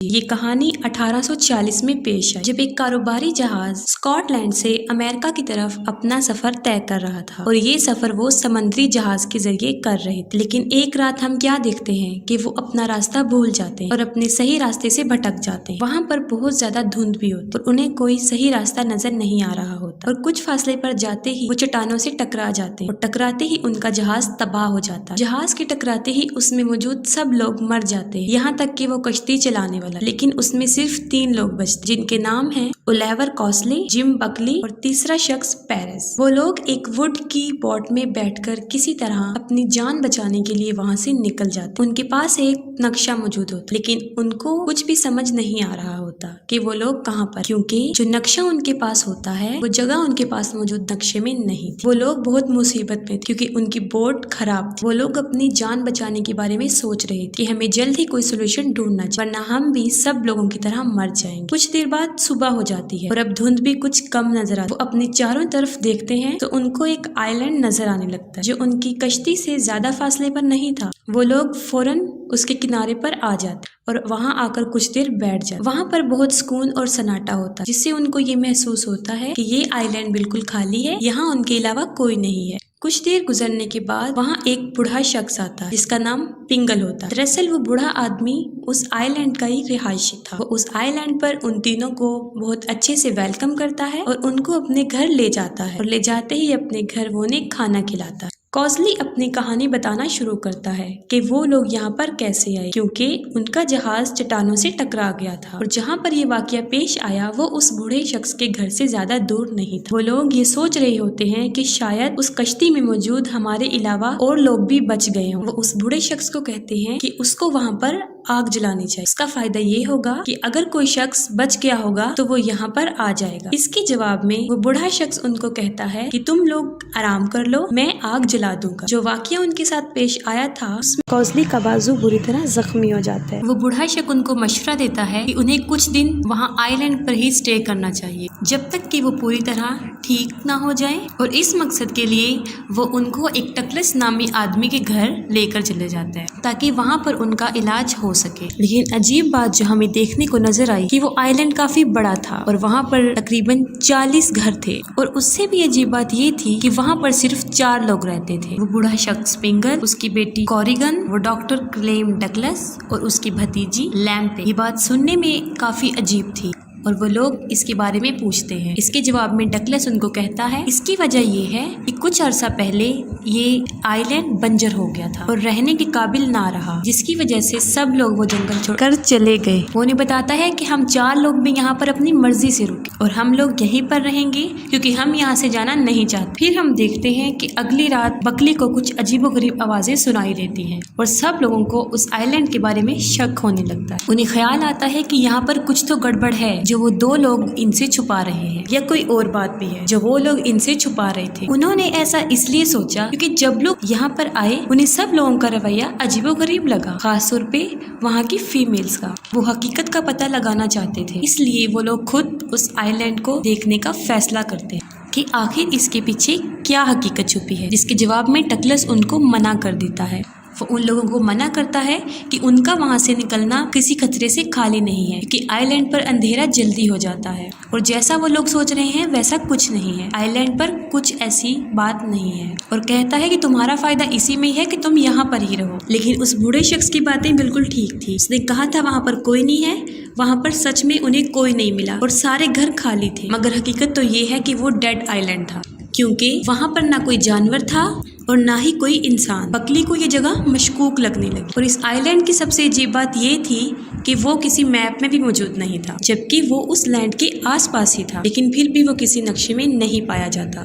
یہ کہانی 1840 میں پیش آئی جب ایک کاروباری جہاز اسکاٹ لینڈ سے امریکہ کی طرف اپنا سفر طے کر رہا تھا اور یہ سفر وہ سمندری جہاز کے ذریعے کر رہے تھے، لیکن ایک رات ہم کیا دیکھتے ہیں کہ وہ اپنا راستہ بھول جاتے ہیں اور اپنے صحیح راستے سے بھٹک جاتے ہیں۔ وہاں پر بہت زیادہ دھند بھی ہوتی اور انہیں کوئی صحیح راستہ نظر نہیں آ رہا ہوتا اور کچھ فاصلے پر جاتے ہی وہ چٹانوں سے ٹکرا جاتے ہیں اور ٹکراتے ہی ان کا جہاز تباہ ہو جاتا ہے۔ جہاز کے ٹکراتے ہی اس میں موجود سب لوگ مر جاتے ہیں، یہاں تک کہ وہ کشتی چلانے والا، لیکن اس میں صرف 3 لوگ بچتے جن کے نام ہیں اولیور کوسلی، جم بکلی اور تیسرا شخص پیرس۔ وہ لوگ ایک ووڈ کی بوٹ میں بیٹھ کر کسی طرح اپنی جان بچانے کے لیے وہاں سے نکل جاتے۔ ان کے پاس ایک نقشہ موجود ہوتا، لیکن ان کو کچھ بھی سمجھ نہیں آ رہا ہوتا کہ وہ لوگ کہاں پر، کیونکہ جو نقشہ ان کے پاس ہوتا ہے وہ جگہ ان کے پاس موجود نقشے میں نہیں تھی۔ وہ لوگ بہت مصیبت میں تھے کیونکہ ان کی بوٹ خراب تھی۔ وہ لوگ اپنی جان بچانے کے بارے میں سوچ رہے تھے کہ ہمیں جلد ہی کوئی سولوشن ڈھونڈنا چاہیے ورنہ ہم بھی سب لوگوں کی طرح مر جائیں گے۔ کچھ دیر بعد صبح ہو جاتی ہے اور اب دھند بھی کچھ کم نظر آتی ہے۔ وہ اپنی چاروں طرف دیکھتے ہیں تو ان کو ایک آئی لینڈ نظر آنے لگتا ہے جو ان کی کشتی سے زیادہ فاصلے پر نہیں تھا۔ وہ لوگ فوراً اس کے کنارے پر آ جاتے اور وہاں آ کر کچھ دیر بیٹھ جاتے۔ وہاں پر بہت سکون اور سناٹا ہوتا ہے جس سے ان کو یہ محسوس ہوتا ہے کہ یہ آئی لینڈ بالکل خالی ہے، یہاں ان کے علاوہ کوئی نہیں ہے۔ کچھ دیر گزرنے کے بعد وہاں ایک بوڑھا شخص آتا ہے جس کا نام پنگل ہوتا ہے۔ دراصل وہ بوڑھا آدمی اس آئی لینڈ کا ہی رہائشی تھا۔ وہ اس آئی لینڈ پر ان تینوں کو بہت اچھے سے ویلکم کرتا ہے اور ان کو اپنے گھر لے جاتا ہے اور لے جاتے ہی اپنے گھر وہ انہیں کھانا کھلاتا ہے۔ کوسلی اپنی کہانی بتانا شروع کرتا ہے کہ وہ لوگ یہاں پر کیسے آئے، کیونکہ ان کا جہاز چٹانوں سے ٹکرا گیا تھا اور جہاں پر یہ واقعہ پیش آیا وہ اس بوڑھے شخص کے گھر سے زیادہ دور نہیں تھا۔ وہ لوگ یہ سوچ رہے ہوتے ہیں کہ شاید اس کشتی میں موجود ہمارے علاوہ اور لوگ بھی بچ گئے ہوں۔ وہ اس بوڑھے شخص کو کہتے ہیں کہ اس کو وہاں پر آگ جلانی چاہیے، اس کا فائدہ یہ ہوگا کہ اگر کوئی شخص بچ گیا ہوگا تو وہ یہاں پر آ جائے گا۔ اس کے جواب میں وہ بوڑھا شخص ان کو کہتا ہے کہ تم لوگ آرام کر لو، میں آگ جلا دوں گا۔ جو واقعہ ان کے ساتھ پیش آیا تھا اس میں کوسلی کا بازو بری طرح زخمی ہو جاتا ہے۔ وہ بوڑھا شخص ان کو مشورہ دیتا ہے کہ انہیں کچھ دن وہاں آئی لینڈ پر ہی اسٹے کرنا چاہیے جب تک کہ وہ پوری طرح ٹھیک نہ ہو جائیں، اور اس مقصد کے لیے وہ ان کو ایک ٹکلس نامی آدمی کے گھر لے کر چلے جاتے ہیں تاکہ وہاں پر ان کا علاج ہو سکے۔ لیکن عجیب بات جو ہمیں دیکھنے کو نظر آئی کہ وہ آئی لینڈ کافی بڑا تھا اور وہاں پر تقریباً 40 گھر تھے، اور اس سے بھی عجیب بات یہ تھی کہ وہاں پر صرف 4 لوگ رہتے تھے۔ وہ بوڑھا شخص پنگل، اس کی بیٹی کوریگن، وہ ڈاکٹر کلیم ڈگلس اور اس کی بھتیجی لیمپے۔ یہ بات سننے میں کافی عجیب تھی اور وہ لوگ اس کے بارے میں پوچھتے ہیں۔ اس کے جواب میں ڈگلس ان کو کہتا ہے اس کی وجہ یہ ہے کہ کچھ عرصہ پہلے یہ آئی لینڈ بنجر ہو گیا تھا اور رہنے کے قابل نہ رہا، جس کی وجہ سے سب لوگ وہ جنگل چھوڑ کر چلے گئے۔ وہ انہیں بتاتا ہے کہ ہم 4 لوگ بھی یہاں پر اپنی مرضی سے رکے اور ہم لوگ یہیں پر رہیں گے کیونکہ ہم یہاں سے جانا نہیں چاہتے۔ پھر ہم دیکھتے ہیں کہ اگلی رات بکلی کو کچھ عجیب و غریب آوازیں سنائی دیتی ہیں اور سب لوگوں کو اس آئی لینڈ کے بارے میں شک ہونے لگتا ہے۔ انہیں خیال آتا ہے کہ یہاں پر کچھ تو گڑبڑ ہے جو وہ 2 لوگ ان سے چھپا رہے ہیں، یا کوئی اور بات بھی ہے جو وہ لوگ ان سے چھپا رہے تھے۔ انہوں نے ایسا اس لیے سوچا کیونکہ جب لوگ یہاں پر آئے انہیں سب لوگوں کا رویہ عجیب و غریب لگا، خاص طور پہ وہاں کی فیمیلز کا۔ وہ حقیقت کا پتہ لگانا چاہتے تھے، اس لیے وہ لوگ خود اس آئی لینڈ کو دیکھنے کا فیصلہ کرتے ہیں کہ آخر اس کے پیچھے کیا حقیقت چھپی ہے، جس کے جواب میں ٹکلس ان کو منع کر دیتا ہے۔ وہ ان لوگوں کو منع کرتا ہے کہ ان کا وہاں سے نکلنا کسی خطرے سے خالی نہیں ہے کیونکہ آئی لینڈ پر اندھیرا جلدی ہو جاتا ہے، اور جیسا وہ لوگ سوچ رہے ہیں ویسا کچھ نہیں ہے، آئی لینڈ پر کچھ ایسی بات نہیں ہے، اور کہتا ہے کہ تمہارا فائدہ اسی میں ہے کہ تم یہاں پر ہی رہو۔ لیکن اس بوڑھے شخص کی باتیں بالکل ٹھیک تھی، اس نے کہا تھا وہاں پر کوئی نہیں ہے، وہاں پر سچ میں انہیں کوئی نہیں ملا اور سارے گھر خالی تھے، مگر حقیقت تو یہ ہے کہ وہ ڈیڈ آئی لینڈ تھا کیونکہ وہاں پر نہ کوئی جانور تھا اور نہ ہی کوئی انسان۔ بکلی کو یہ جگہ مشکوک لگنے لگی، اور اس آئی لینڈ کی سب سے عجیب بات یہ تھی کہ وہ کسی میپ میں بھی موجود نہیں تھا، جبکہ وہ اس لینڈ کے آس پاس ہی تھا، لیکن پھر بھی وہ کسی نقشے میں نہیں پایا جاتا۔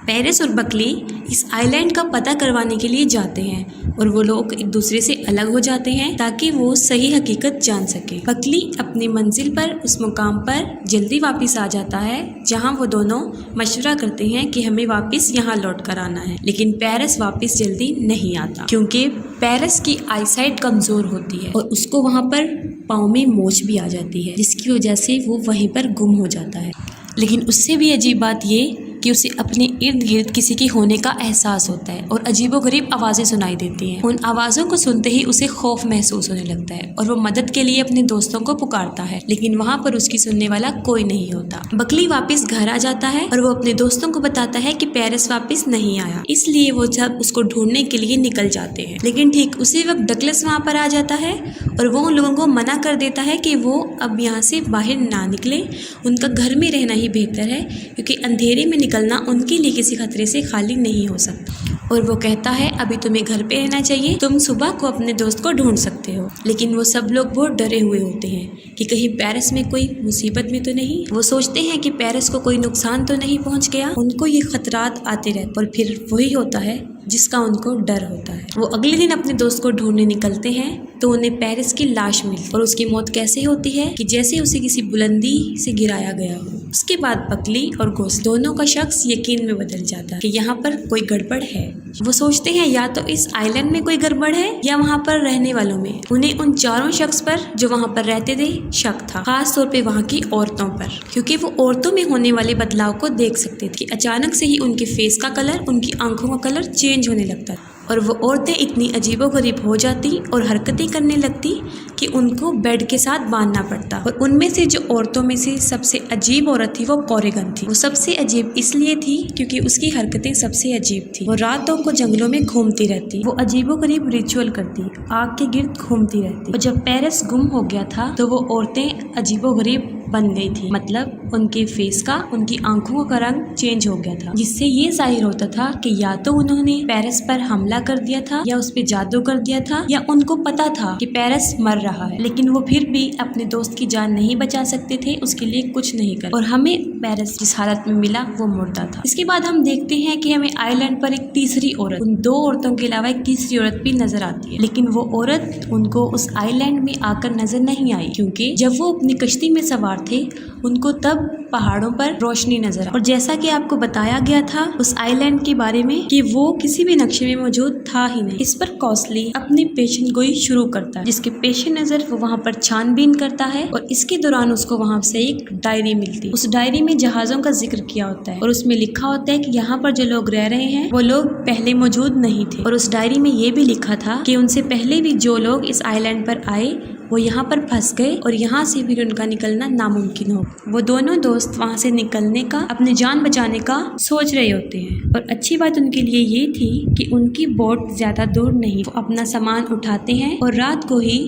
پیرس اور بکلی اس آئی لینڈ کا پتہ کروانے کے لیے جاتے ہیں اور وہ لوگ ایک دوسرے سے الگ ہو جاتے ہیں تاکہ وہ صحیح حقیقت جان سکے۔ بکلی اپنی منزل پر اس مقام پر جلدی واپس آ جاتا ہے جہاں وہ دونوں مشورہ کرتے ہیں کہ ہمیں واپس یہاں لوٹ کر آنا ہے، لیکن پیرس واپس جلدی نہیں آتا کیونکہ پیرس کی آئی سائٹ کمزور ہوتی ہے اور اس کو وہاں پر پاؤں میں موچ بھی آ جاتی ہے، جس کی وجہ سے وہ وہیں پر گم ہو جاتا ہے۔ لیکن اس سے بھی عجیب بات یہ کہ اسے اپنے ارد گرد کسی کے ہونے کا احساس ہوتا ہے اور عجیب و غریب آوازیں سنائی دیتی ہیں۔ ان آوازوں کو سنتے ہی اسے خوف محسوس ہونے لگتا ہے اور وہ مدد کے لیے اپنے دوستوں کو پکارتا ہے، لیکن وہاں پر اس کی سننے والا کوئی نہیں ہوتا۔ بکلی واپس گھر آ جاتا ہے اور وہ اپنے دوستوں کو بتاتا ہے کہ پیرس واپس نہیں آیا، اس لیے وہ سب اس کو ڈھونڈنے کے لیے نکل جاتے ہیں۔ لیکن ٹھیک اسی وقت ڈگلس وہاں پر آ جاتا ہے اور وہ ان لوگوں کو منع کر دیتا ہے کہ وہ اب یہاں سے باہر نہ نکلیں، ان کا گھر میں رہنا ہی بہتر ہے، کیونکہ اندھیرے میں نکلنا ان کے لیے کسی خطرے سے خالی نہیں ہو سکتا۔ اور وہ کہتا ہے ابھی تمہیں گھر پہ رہنا چاہیے، تم صبح کو اپنے دوست کو ڈھونڈ سکتے ہو۔ لیکن وہ سب لوگ بہت ڈرے ہوئے ہوتے ہیں کہ کہیں پیرس میں کوئی مصیبت میں تو نہیں۔ وہ سوچتے ہیں کہ پیرس کو کوئی نقصان تو نہیں پہنچ گیا۔ ان کو یہ خطرات آتے رہتے اور پھر وہی ہوتا ہے جس کا ان کو ڈر ہوتا ہے۔ وہ اگلے دن اپنے دوست کو ڈھونڈنے نکلتے ہیں تو انہیں پیرس کی لاش ملتی اور اس کی موت کیسے ہوتی ہے کہ جیسے اسے کسی بلندی سے گرایا گیا ہو۔ اس کے بعد بکلی اور گوسٹ دونوں کا شخص یقین میں بدل جاتا ہے کہ یہاں پر کوئی گڑبڑ ہے۔ وہ سوچتے ہیں یا تو اس آئی لینڈ میں کوئی گڑبڑ ہے یا وہاں پر رہنے والوں میں۔ انہیں ان چاروں شخص پر جو وہاں پر رہتے تھے شک تھا، خاص طور پہ وہاں کی عورتوں پر، کیونکہ وہ عورتوں میں ہونے والے بدلاؤ کو دیکھ سکتے تھے کہ اچانک سے ہی ان کے فیس کا کلر، ان کی آنکھوں کا کلر چینج ہونے لگتا ہے اور وہ عورتیں اتنی عجیب و غریب ہو جاتی اور حرکتیں کرنے لگتی کہ ان کو بیڈ کے ساتھ باندھنا پڑتا۔ اور ان میں سے جو عورتوں میں سے سب سے عجیب عورت تھی وہ کوریگن تھی۔ وہ سب سے عجیب اس لیے تھی کیونکہ اس کی حرکتیں سب سے عجیب تھی۔ وہ راتوں کو جنگلوں میں گھومتی رہتی، وہ عجیب و غریب ریچول کرتی، آگ کے گرد گھومتی رہتی۔ اور جب پیرس گم ہو گیا تھا تو وہ عورتیں عجیب و غریب بن گئی تھی، مطلب ان کے فیس کا، ان کی آنکھوں کا رنگ چینج ہو گیا تھا، جس سے یہ ظاہر ہوتا تھا کہ یا تو انہوں نے پیرس پر حملہ کر دیا تھا یا اس پہ جادو کر دیا تھا یا ان کو پتا تھا کہ پیرس مر رہا ہے، لیکن وہ پھر بھی اپنے دوست کی جان نہیں بچا سکتے تھے، اس کے لیے کچھ نہیں کر۔ اور ہمیں پیرس جس حالت میں ملا وہ مردہ تھا۔ اس کے بعد ہم دیکھتے ہیں کہ ہمیں آئی لینڈ پر ایک تیسری عورت، ان دو عورتوں کے علاوہ ایک تیسری عورت بھی نظر آتی ہے، لیکن وہ عورت ان کو اس آئی لینڈ میں آ کر نظر نہیں آئی، کیونکہ جب وہ اپنی کشتی میں سوار تھے ان کو تب پہاڑوں پر روشنی نظر آئی۔ اور جیسا کہ آپ کو بتایا گیا تھا اس آئی لینڈ کے بارے میں کہ وہ کسی بھی نقشے میں موجود تھا ہی نہیں، اس پر کوسلی اپنی پیشن گوئی شروع کرتا ہے، جس کے پیش نظر وہ وہاں پر چھان بین کرتا ہے اور اس کے دوران اس کو وہاں سے ایک ڈائری ملتی۔ اس ڈائری میں جہازوں کا ذکر کیا ہوتا ہے اور اس میں لکھا ہوتا ہے کہ یہاں پر جو لوگ رہ رہے ہیں وہ لوگ پہلے موجود نہیں تھے، اور اس ڈائری میں یہ بھی لکھا تھا کہ ان سے پہلے بھی جو لوگ اس آئی لینڈ پر آئے وہ یہاں پر پھنس گئے اور یہاں سے پھر ان کا نکلنا ناممکن ہو۔ وہ دونوں دوست وہاں سے نکلنے کا، اپنی جان بچانے کا سوچ رہے ہوتے ہیں، اور اچھی بات ان کے لیے یہ تھی کہ ان کی بوٹ زیادہ دور نہیں، وہ اپنا سامان اٹھاتے ہیں اور رات کو ہی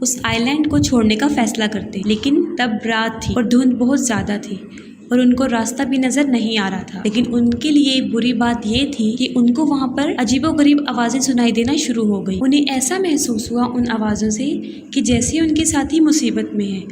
اس آئی لینڈ کو چھوڑنے کا فیصلہ کرتے، لیکن تب رات تھی اور دھند بہت زیادہ تھی اور ان کو راستہ بھی نظر نہیں آ رہا تھا۔ لیکن ان کے لیے بری بات یہ تھی کہ ان کو وہاں پر عجیب و غریب آوازیں سنائی دینا شروع ہو گئی۔ انہیں ایسا محسوس ہوا ان آوازوں سے کہ جیسے ان کے ساتھی مصیبت میں ہیں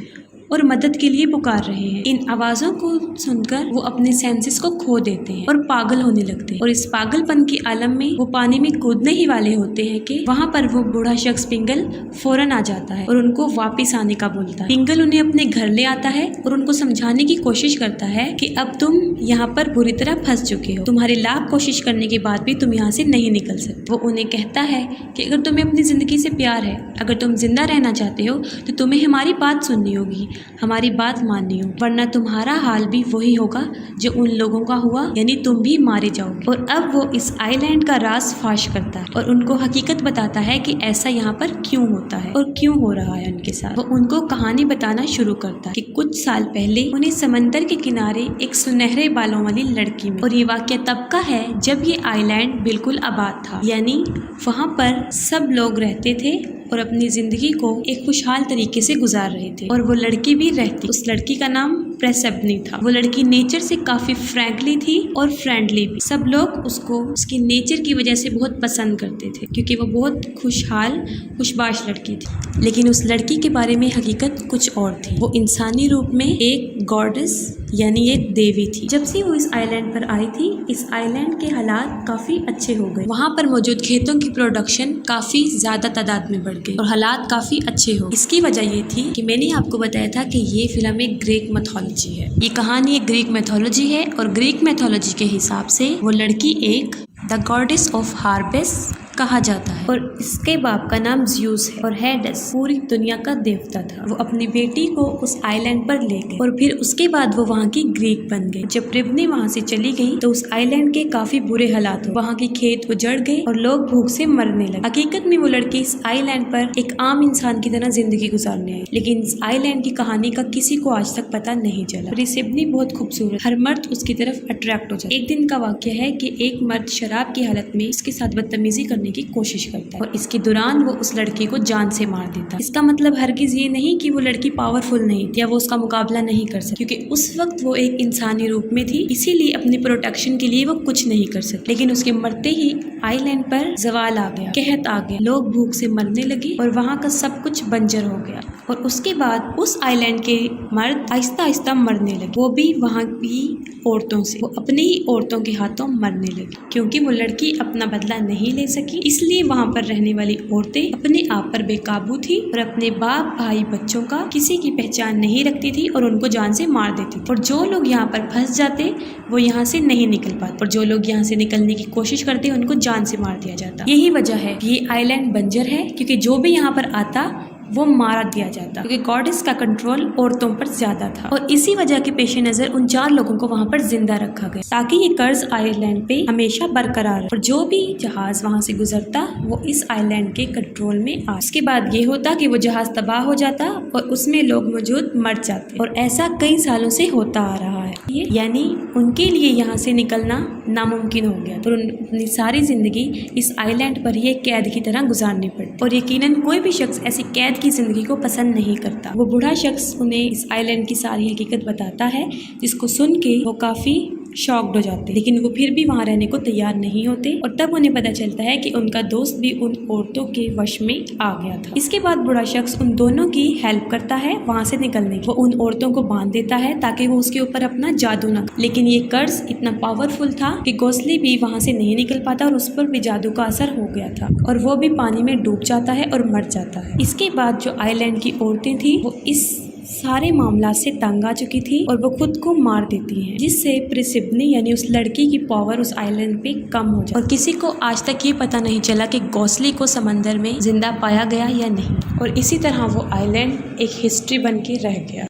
اور مدد کے لیے پکار رہے ہیں۔ ان آوازوں کو سن کر وہ اپنے سینسز کو کھو دیتے ہیں اور پاگل ہونے لگتے ہیں، اور اس پاگل پن کے عالم میں وہ پانی میں کودنے ہی والے ہوتے ہیں کہ وہاں پر وہ بوڑھا شخص پنگل فوراً آ جاتا ہے اور ان کو واپس آنے کا بولتا ہے۔ پنگل انہیں اپنے گھر لے آتا ہے اور ان کو سمجھانے کی کوشش کرتا ہے کہ اب تم یہاں پر بری طرح پھنس چکے ہو، تمہارے لاکھ کوشش کرنے کے بعد بھی تم یہاں سے نہیں نکل سکتے۔ وہ انہیں کہتا ہے کہ اگر تمہیں اپنی زندگی سے پیار ہے، اگر تم زندہ رہنا چاہتے ہو تو تمہیں ہماری بات سننی ہوگی، ہماری بات ماننی ہو، ورنہ تمہارا حال بھی وہی ہوگا جو ان لوگوں کا ہوا، یعنی تم بھی مارے جاؤ گے۔ اور اب وہ اس آئی لینڈ کا راز فاش کرتا ہے اور ان کو حقیقت بتاتا ہے کہ ایسا یہاں پر کیوں ہوتا ہے اور کیوں ہو رہا ہے ان کے ساتھ۔ وہ ان کو کہانی بتانا شروع کرتا ہے کہ کچھ سال پہلے انہیں سمندر کے کنارے ایک سنہرے بالوں والی لڑکی ملی، اور یہ واقعہ تب کا ہے جب یہ آئی لینڈ بالکل آباد تھا، یعنی وہاں پر سب لوگ رہتے تھے اور اپنی زندگی کو ایک خوشحال طریقے سے گزار رہے تھے، اور وہ لڑکی بھی رہتی۔ اس لڑکی کا نام پریسیپنی تھا۔ وہ لڑکی نیچر سے کافی فرینکلی تھی اور فرینڈلی بھی۔ سب لوگ اس کو اس کے نیچر کی وجہ سے بہت پسند کرتے تھے کیونکہ وہ بہت خوشحال خوشباش لڑکی تھی، لیکن اس لڑکی کے بارے میں حقیقت کچھ اور تھی۔ وہ انسانی روپ میں ایک گاڈس یعنی ایک دیوی تھی۔ جب سے وہ اس آئی لینڈ پر آئی تھی اس آئی لینڈ کے حالات کافی اچھے ہو گئے، وہاں پر موجود کھیتوں کی پروڈکشن کافی زیادہ تعداد میں بڑھ گئی اور حالات کافی اچھے ہو۔ اس کی وجہ یہ تھی کہ میں نے آپ کو بتایا تھا کہ یہ فلم ایک گریک میتھولوجی ہے، یہ کہانی ایک گریک میتھولوجی ہے، اور گریک میتھولوجی کے حساب سے وہ لڑکی ایک دا گاڈس آف ہارپس کہا جاتا ہے اور اس کے باپ کا نام زیوس ہے اور ہیڈس پوری دنیا کا دیوتا تھا۔ وہ اپنی بیٹی کو اس آئی لینڈ پر لے گئے اور پھر اس کے بعد وہ وہاں کی گریک بن گئی۔ جب ربنی وہاں سے چلی گئی تو اس آئی لینڈ کے کافی برے حالات ہوئے، وہاں کے کھیت اجڑ گئے اور لوگ بھوک سے مرنے لگے۔ حقیقت میں وہ لڑکی اس آئی لینڈ پر ایک عام انسان کی طرح زندگی گزارنے آئی، لیکن اس آئی لینڈ کی کہانی کا کسی کو آج تک پتہ نہیں چلا۔ ربنی بہت خوبصورت، ہر مرد اس کی طرف اٹریکٹ ہو جاتا ہے۔ ایک دن کا واقعہ ہے کہ ایک مرد شراب کی حالت میں اس کے ساتھ بدتمیزی کرنے کی کوشش کرتا ہے اور اس کے دوران وہ اس لڑکی کو جان سے مار دیتا ہے۔ اس کا مطلب ہرگز یہ نہیں کہ وہ لڑکی پاورفل نہیں تھی یا وہ اس کا مقابلہ نہیں کر سکتی، کیونکہ اس وقت وہ ایک انسانی روپ میں تھی، اسی لیے اپنی پروٹیکشن کے لیے وہ کچھ نہیں کر سکتی۔ لیکن اس کے مرتے ہی آئی لینڈ پر زوال آ گیا، قحط آ گیا، لوگ بھوک سے مرنے لگے اور وہاں کا سب کچھ بنجر ہو گیا اور اس کے بعد اس آئی لینڈ کے مرد آہستہ آہستہ مرنے لگے، وہ بھی وہاں کی عورتوں سے، وہ اپنی ہی عورتوں کے ہاتھوں مرنے لگی کیونکہ وہ لڑکی اپنا بدلہ نہیں لے سکی۔ اس لیے وہاں پر رہنے والی عورتیں اپنے آپ پر بے قابو تھی اور اپنے باپ بھائی بچوں کا کسی کی پہچان نہیں رکھتی تھی اور ان کو جان سے مار دیتی تھی۔ اور جو لوگ یہاں پر پھنس جاتے وہ یہاں سے نہیں نکل پاتے اور جو لوگ یہاں سے نکلنے کی کوشش کرتے ان کو جان سے مار دیا جاتا۔ یہی وجہ ہے کہ یہ آئی لینڈ بنجر ہے، کیونکہ جو بھی یہاں پر آتا وہ مارا دیا جاتا، کیونکہ گاڈس کا کنٹرول عورتوں پر زیادہ تھا اور اسی وجہ کے پیش نظر ان 4 لوگوں کو وہاں پر زندہ رکھا گیا تاکہ یہ قرض آئی لینڈ پہ ہمیشہ برقرار رہے اور جو بھی جہاز وہاں سے گزرتا وہ اس آئی لینڈ کے کنٹرول میں آ۔ اس کے بعد یہ ہوتا کہ وہ جہاز تباہ ہو جاتا اور اس میں لوگ موجود مر جاتے اور ایسا کئی سالوں سے ہوتا آ رہا ہے، یعنی ان کے لیے یہاں سے نکلنا ناممکن ہو گیا اور اپنی ساری زندگی اس آئی لینڈ پر ہی ایک قید کی طرح گزارنی پڑی اور یقیناً کوئی بھی شخص ایسی قید کی زندگی کو پسند نہیں کرتا۔ وہ بوڑھا شخص انہیں اس آئی لینڈ کی ساری حقیقت بتاتا ہے، جس کو سن کے وہ کافی شاکڈ ہو جاتے، لیکن وہ پھر بھی وہاں رہنے کو تیار نہیں ہوتے اور تب انہیں پتہ چلتا ہے کہ ان کا دوست بھی ان عورتوں کے وش میں آ گیا تھا۔ اس کے بعد بوڑھا شخص ان دونوں کی ہیلپ کرتا ہے وہاں سے نکلنے کی، وہ ان عورتوں کو باندھ دیتا ہے تاکہ وہ اس کے اوپر اپنا جادو نہ کرے، لیکن یہ قرض اتنا پاورفل تھا کہ گوسلی بھی وہاں سے نہیں نکل پاتا اور اس پر بھی جادو کا اثر ہو گیا تھا اور وہ بھی پانی میں ڈوب جاتا ہے اور مر جاتا ہے۔ اس کے بعد جو آئی لینڈ کی عورتیں تھیں وہ اس سارے معاملات سے تنگ آ چکی تھی اور وہ خود کو مار دیتی ہیں، جس سے پرسیبنی یعنی اس لڑکی کی پاور اس آئی لینڈ پہ کم ہو جاتی اور کسی کو آج تک یہ پتہ نہیں چلا کہ گوسلی کو سمندر میں زندہ پایا گیا یا نہیں اور اسی طرح وہ آئی لینڈ ایک ہسٹری بن کے رہ گیا۔